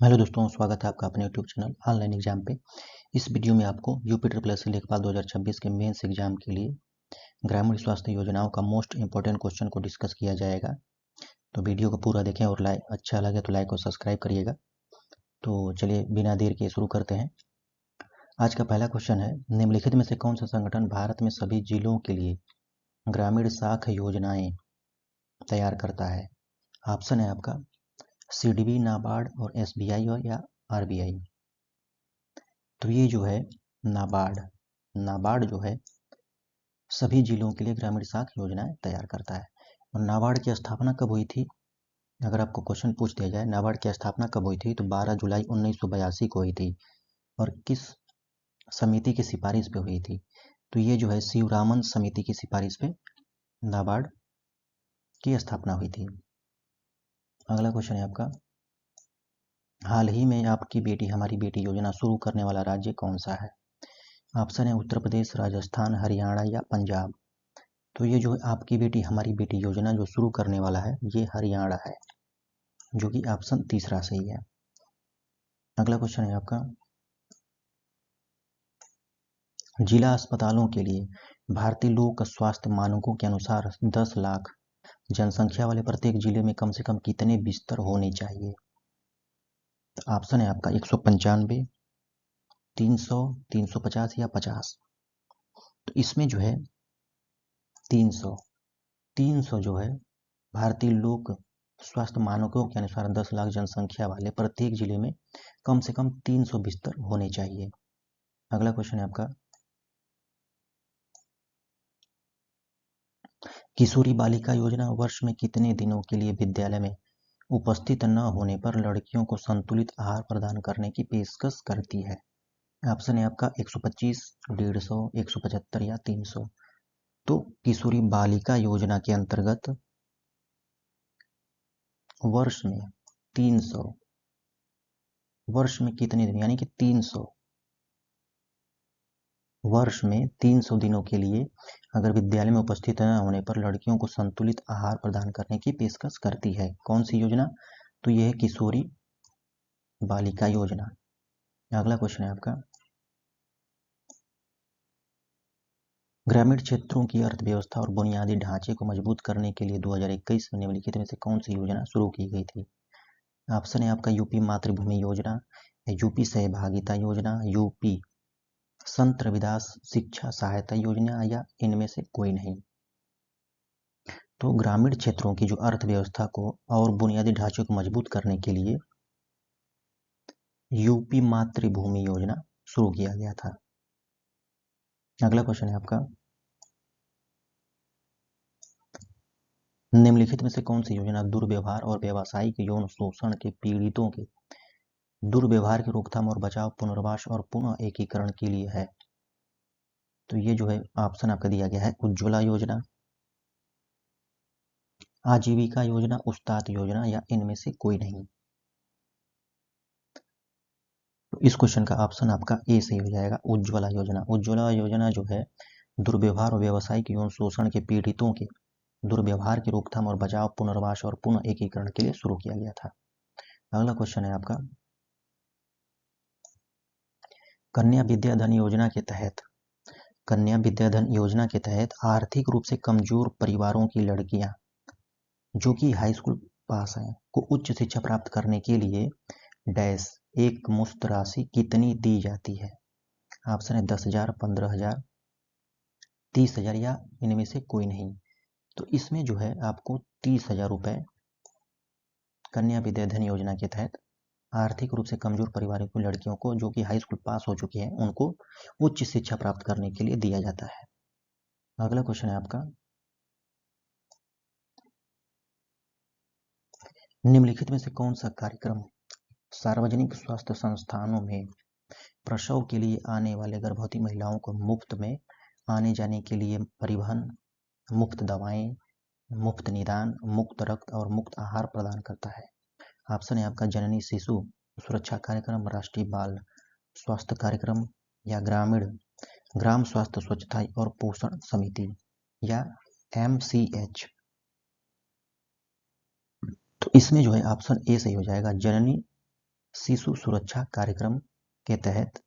Hello दोस्तों, स्वागत है आपका अपने यूट्यूब चैनल ऑनलाइन एग्जाम पे। इस वीडियो में आपको यूपी ट्रिपल एस लेखपाल 2026 के मेंस एग्जाम के लिए ग्रामीण स्वास्थ्य योजनाओं का मोस्ट इंपॉर्टेंट क्वेश्चन को डिस्कस किया जाएगा। तो वीडियो को पूरा देखें और अच्छा लगे तो लाइक और सब्सक्राइब करिएगा। तो चलिए बिना देर के शुरू करते हैं। आज का पहला क्वेश्चन है, निम्नलिखित में से कौन सा संगठन भारत में सभी जिलों के लिए ग्रामीण साख योजनाएं तैयार करता है? ऑप्शन है आपका सीडीबी, नाबार्ड और एसबीआई और या आरबीआई। तो ये जो है नाबार्ड जो है सभी जिलों के लिए ग्रामीण साख योजनाएं तैयार करता है। और नाबार्ड की स्थापना कब हुई थी? अगर आपको क्वेश्चन पूछ दिया जाए नाबार्ड की स्थापना कब हुई थी, तो 12 जुलाई 1982 को हुई थी। और किस समिति की सिफारिश पे हुई थी? तो ये जो है शिवरामन समिति की सिफारिश पे नाबार्ड की स्थापना हुई थी। अगला क्वेश्चन है आपका, हाल ही में आपकी बेटी हमारी बेटी योजना शुरू करने वाला राज्य कौन सा है? ऑप्शन है उत्तर प्रदेश, राजस्थान, हरियाणा या पंजाब। तो ये जो आपकी बेटी हमारी बेटी योजना जो शुरू करने वाला है ये हरियाणा है, जो कि ऑप्शन तीसरा सही है। अगला क्वेश्चन है आपका, जिला अस्पतालों के लिए भारतीय लोक स्वास्थ्य मानकों के अनुसार 10 लाख जनसंख्या वाले प्रत्येक जिले में कम से कम कितने बिस्तर होने चाहिए? तो ऑप्शन है आपका 195, 300, 350 या 50। तो इसमें जो है 300 जो है भारतीय लोक स्वास्थ्य मानकों के अनुसार 10 लाख जनसंख्या वाले प्रत्येक जिले में कम से कम 300 बिस्तर होने चाहिए। अगला क्वेश्चन है आपका, किशोरी बालिका योजना वर्ष में कितने दिनों के लिए विद्यालय में उपस्थित न होने पर लड़कियों को संतुलित आहार प्रदान करने की पेशकश करती है? ऑप्शन है आपका 125, 150, 175 या 300। तो किशोरी बालिका योजना के अंतर्गत वर्ष में 300, वर्ष में कितने दिन यानी कि 300, वर्ष में 300 दिनों के लिए अगर विद्यालय में उपस्थित न होने पर लड़कियों को संतुलित आहार प्रदान करने की पेशकश करती है। कौन सी योजना? तो यह है किशोरी बालिका योजना। अगला क्वेश्चन है आपका, ग्रामीण क्षेत्रों की अर्थव्यवस्था और बुनियादी ढांचे को मजबूत करने के लिए 2021 में निम्नलिखित में से कौन सी योजना शुरू की गई थी? ऑप्शन है आपका यूपी मातृभूमि योजना, यूपी सहभागिता योजना, यूपी संत रविदास शिक्षा सहायता योजना या इनमें से कोई नहीं। तो ग्रामीण क्षेत्रों की जो अर्थव्यवस्था को और बुनियादी ढांचे को मजबूत करने के लिए यूपी मातृभूमि योजना शुरू किया गया था। अगला क्वेश्चन है आपका, निम्नलिखित में से कौन सी योजना दुर्व्यवहार और व्यावसायिक यौन शोषण के पीड़ितों के दुर्व्यवहार की रोकथाम और बचाव, पुनर्वास और पुनः एकीकरण के लिए है? तो ये जो है ऑप्शन आपका दिया गया है उज्ज्वला योजना, आजीविका योजना, उस्ताद योजना या इनमें से कोई नहीं। तो इस क्वेश्चन का ऑप्शन आपका ए सही हो जाएगा, उज्ज्वला योजना। उज्ज्वला योजना जो है दुर्व्यवहार और व्यावसायिक यौन शोषण के पीड़ितों के दुर्व्यवहार की रोकथाम और बचाव, पुनर्वास और पुनः एकीकरण के लिए शुरू किया गया था। अगला क्वेश्चन है आपका, कन्या विद्याधन योजना के तहत कन्या विद्याधन योजना के तहत आर्थिक रूप से कमजोर परिवारों की लड़कियां जो कि हाई स्कूल पास हैं को उच्च शिक्षा प्राप्त करने के लिए डैश एक मुश्त राशि कितनी दी जाती है? ऑप्शन है 10,000, 15,000, 30,000 या इनमें से कोई नहीं। तो इसमें जो है आपको 30,000 रुपए कन्या विद्याधन योजना के तहत आर्थिक रूप से कमजोर परिवारों की लड़कियों को जो कि हाई स्कूल पास हो चुकी हैं उनको उच्च शिक्षा प्राप्त करने के लिए दिया जाता है। अगला क्वेश्चन है आपका, निम्नलिखित में से कौन सा कार्यक्रम सार्वजनिक स्वास्थ्य संस्थानों में प्रसव के लिए आने वाले गर्भवती महिलाओं को मुफ्त में आने जाने के लिए परिवहन, मुफ्त दवाएं, मुफ्त निदान, मुफ्त रक्त और मुफ्त आहार प्रदान करता है? ऑप्शन है आपका जननी शिशु सुरक्षा कार्यक्रम, राष्ट्रीय बाल स्वास्थ्य कार्यक्रम या ग्राम स्वास्थ्य स्वच्छता और पोषण समिति या MCH। तो इसमें जो है ऑप्शन ए सही हो जाएगा, जननी शिशु सुरक्षा कार्यक्रम के तहत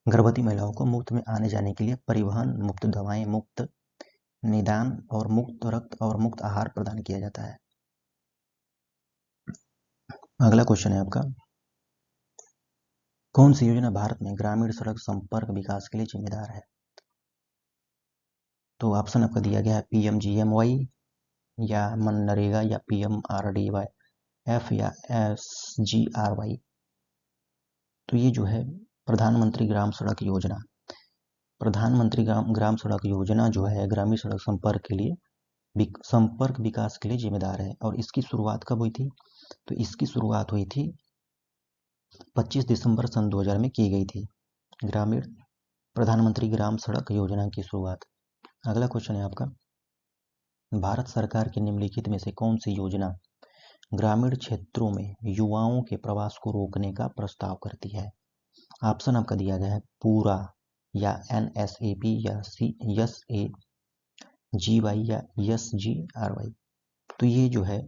गर्भवती महिलाओं को मुफ्त में आने जाने के लिए परिवहन, मुफ्त दवाएं, मुफ्त निदान और मुफ्त रक्त और मुफ्त आहार प्रदान किया जाता है। अगला क्वेश्चन है आपका, कौन सी योजना भारत में ग्रामीण सड़क संपर्क विकास के लिए जिम्मेदार है? तो ऑप्शन आपका दिया गया है PMGMY या मनरेगा या PMRDY-F या SGRY। तो ये जो है प्रधानमंत्री ग्राम सड़क योजना, प्रधानमंत्री ग्राम सड़क योजना जो है ग्रामीण सड़क संपर्क के लिए संपर्क विकास के लिए जिम्मेदार है। और इसकी शुरुआत कब हुई थी? तो इसकी शुरुआत हुई थी 25 दिसंबर सन 2000 में की गई थी, प्रधानमंत्री ग्राम सड़क योजना की शुरुआत। अगला क्वेश्चन है आपका, भारत सरकार की निम्नलिखित में से कौन सी योजना ग्रामीण क्षेत्रों में युवाओं के प्रवास को रोकने का प्रस्ताव करती है? ऑप्शन आपका दिया गया है पूरा या NSAP या SAGY या SGRY। तो ये जो है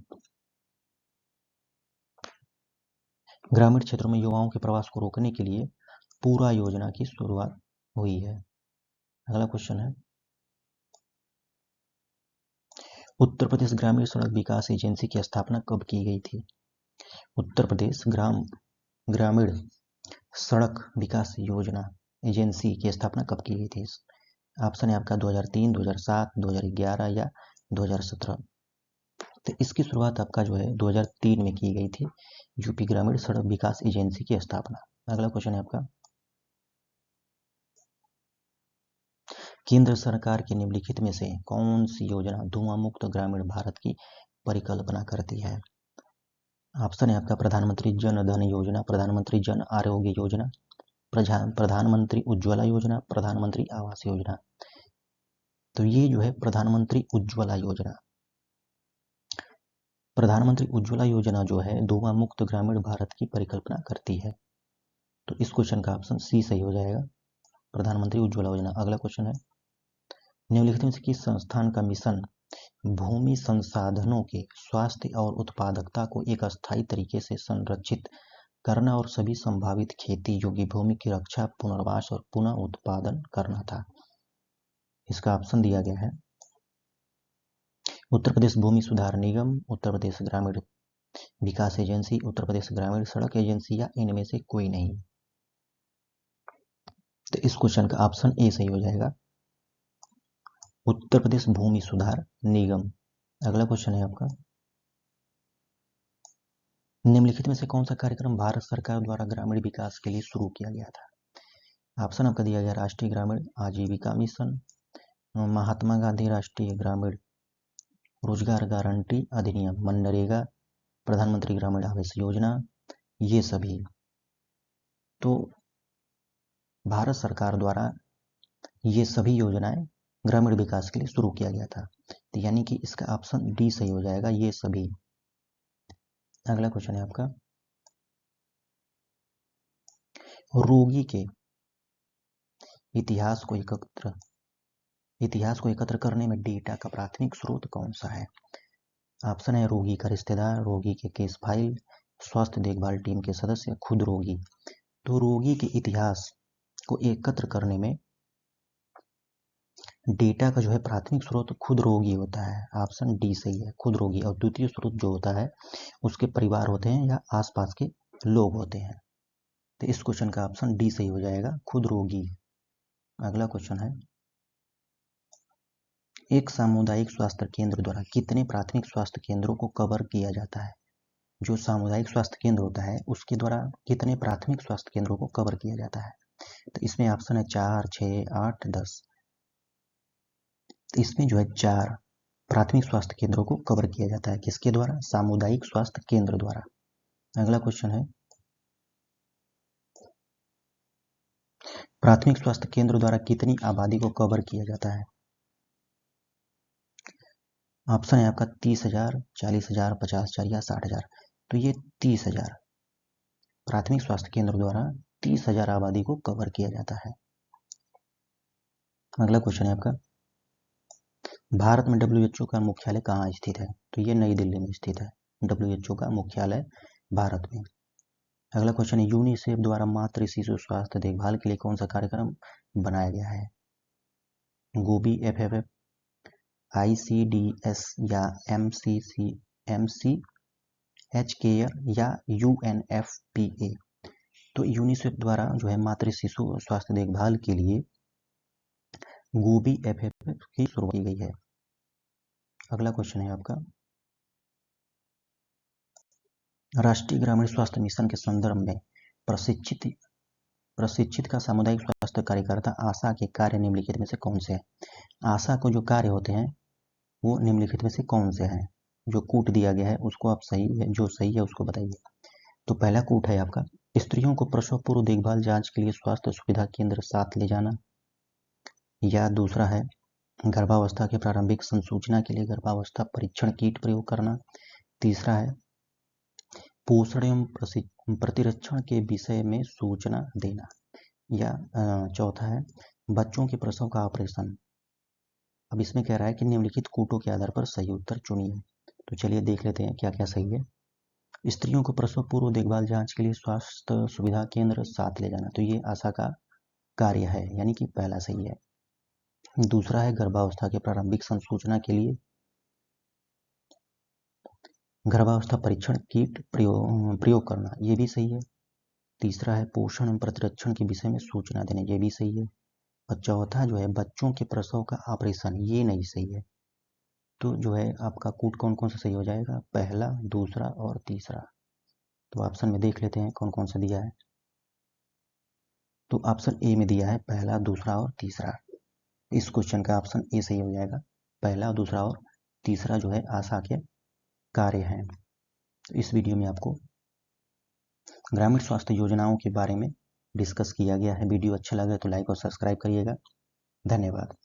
ग्रामीण क्षेत्रों में युवाओं के प्रवास को रोकने के लिए पूरा योजना की शुरुआत हुई है। अगला क्वेश्चन है, उत्तर प्रदेश ग्रामीण सड़क विकास एजेंसी की स्थापना कब की गई थी? उत्तर प्रदेश ग्रामीण सड़क विकास योजना एजेंसी की स्थापना कब की गई थी? ऑप्शन है आपका 2003, 2007, 2011 या 2017। तो इसकी शुरुआत आपका जो है 2003 में की गई थी, यूपी ग्रामीण सड़क विकास एजेंसी की स्थापना। अगला क्वेश्चन है आपका, केंद्र सरकार की निम्नलिखित में से कौन सी योजना धुआं मुक्त ग्रामीण भारत की परिकल्पना करती है? ऑप्शन है आपका प्रधानमंत्री जन धन योजना, प्रधानमंत्री जन आरोग्य योजना, प्रधानमंत्री उज्ज्वला योजना, प्रधानमंत्री आवास योजना। तो ये जो है प्रधानमंत्री उज्ज्वला योजना, प्रधानमंत्री उज्ज्वला योजना जो है धुआं मुक्त ग्रामीण भारत की परिकल्पना करती है। तो इस क्वेश्चन का ऑप्शन सी सही हो जाएगा, प्रधानमंत्री उज्ज्वला योजना। अगला क्वेश्चन है, निम्नलिखित में से किस संस्थान का मिशन भूमि संसाधनों के स्वास्थ्य और उत्पादकता को एक अस्थायी तरीके से संरक्षित करना और सभी संभावित खेती योग्य भूमि की रक्षा, पुनर्वास और पुनः उत्पादन करना था? इसका ऑप्शन दिया गया है उत्तर प्रदेश भूमि सुधार निगम, उत्तर प्रदेश ग्रामीण विकास एजेंसी, उत्तर प्रदेश ग्रामीण सड़क एजेंसी या इनमें से कोई नहीं। तो इस क्वेश्चन का ऑप्शन ए सही हो जाएगा, उत्तर प्रदेश भूमि सुधार निगम। अगला क्वेश्चन है आपका, निम्नलिखित में से कौन सा कार्यक्रम भारत सरकार द्वारा ग्रामीण विकास के लिए शुरू किया गया था? ऑप्शन आपका दिया गया राष्ट्रीय ग्रामीण आजीविका मिशन, महात्मा गांधी राष्ट्रीय ग्रामीण रोजगार गारंटी अधिनियम, मनरेगा, प्रधानमंत्री ग्रामीण आवास योजना, ये सभी। तो भारत सरकार द्वारा ये सभी योजनाएं ग्रामीण विकास के लिए शुरू किया गया था, तो यानी कि इसका ऑप्शन डी सही हो जाएगा, ये सभी। अगला क्वेश्चन है आपका, रोगी के इतिहास को एकत्र करने में डेटा का प्राथमिक स्रोत कौन सा है? ऑप्शन है रोगी का रिश्तेदार, रोगी के केस फाइल, स्वास्थ्य देखभाल टीम के सदस्य, खुद रोगी। तो रोगी के इतिहास को एकत्र करने में डेटा का जो है प्राथमिक स्रोत खुद रोगी होता है, ऑप्शन डी सही है, खुद रोगी। और द्वितीय स्रोत जो होता है उसके परिवार होते हैं या आसपास के लोग होते हैं। तो इस क्वेश्चन का ऑप्शन डी सही हो जाएगा, खुद रोगी। अगला क्वेश्चन है, एक सामुदायिक स्वास्थ्य केंद्र द्वारा कितने प्राथमिक स्वास्थ्य केंद्रों को कवर किया जाता है? जो सामुदायिक स्वास्थ्य केंद्र होता है उसके द्वारा कितने प्राथमिक स्वास्थ्य केंद्रों को कवर किया जाता है? तो इसमें ऑप्शन है 4, 6, 8, 10। तो इसमें जो है 4 प्राथमिक स्वास्थ्य केंद्रों को कवर किया जाता है, किसके द्वारा? सामुदायिक स्वास्थ्य केंद्र द्वारा। अगला क्वेश्चन है, प्राथमिक स्वास्थ्य केंद्र द्वारा कितनी आबादी को कवर किया जाता है? ऑप्शन है आपका 30,000, 40,000, 50,000 या 60,000। तो ये 30,000 प्राथमिक स्वास्थ्य केंद्र द्वारा 30,000 आबादी को कवर किया जाता है। अगला क्वेश्चन है आपका, भारत में WHO का मुख्यालय कहाँ स्थित है? तो ये नई दिल्ली में स्थित है। WHO का मुख्यालय भारत में। अगला क्वेश्चन है, यूनिसेफ द्वारा मातृ शिशु स्वास्थ्य देखभाल के लिए कौन सा कार्यक्रम बनाया गया है? गोबी FFF, ICDS या MCH केयर या UNFPA। तो यूनिसेफ द्वारा जो है मातृ शिशु स्वास्थ्य देखभाल के लिए गोबी FFF की शुरुआत की गई है। अगला क्वेश्चन है आपका, राष्ट्रीय ग्रामीण स्वास्थ्य मिशन के संदर्भ में प्रशिक्षित का सामुदायिक स्वास्थ्य कार्यकर्ता आशा के कार्य निम्नलिखित में से कौन से हैं? आशा को जो कार्य होते हैं वो निम्नलिखित में से कौन से हैं? जो कूट दिया गया है उसको आप जो सही है उसको बताइए। तो पहला कूट है आपका, स्त्रियों को प्रसव पूर्व देखभाल जांच के लिए स्वास्थ्य सुविधा केंद्र साथ ले जाना। या दूसरा है, गर्भावस्था के प्रारंभिक संसूचना के लिए गर्भावस्था परीक्षण किट प्रयोग करना। तीसरा है, पोषण एवं प्रतिरक्षण के विषय में सूचना देना। या चौथा है, बच्चों के प्रसव का ऑपरेशन। अब इसमें कह रहा है कि निम्नलिखित कूटों के आधार पर सही उत्तर चुनिए। तो चलिए देख लेते हैं क्या क्या सही है। स्त्रियों को प्रसव पूर्व देखभाल जांच के लिए स्वास्थ्य सुविधा केंद्र साथ ले जाना, तो ये आशा का कार्य है, यानी कि पहला सही है। दूसरा है, गर्भावस्था के प्रारंभिक संसूचना के लिए गर्भावस्था परीक्षण किट प्रयोग करना, ये भी सही है। तीसरा है, पोषण एवं प्रतिरक्षण के विषय में सूचना देना, ये भी सही है। और चौथा जो है, बच्चों के प्रसव का ऑपरेशन, ये नहीं सही है। तो जो है आपका कूट कौन कौन सा सही हो जाएगा? पहला, दूसरा और तीसरा। तो ऑप्शन में देख लेते हैं कौन कौन सा दिया है। तो ऑप्शन ए में दिया है पहला, दूसरा और तीसरा। इस क्वेश्चन का ऑप्शन ए सही हो जाएगा। पहला, दूसरा और तीसरा जो है आशा के कार्य हैं। तो इस वीडियो में आपको ग्रामीण स्वास्थ्य योजनाओं के बारे में डिस्कस किया गया है। वीडियो अच्छा लगे तो लाइक और सब्सक्राइब करिएगा। धन्यवाद।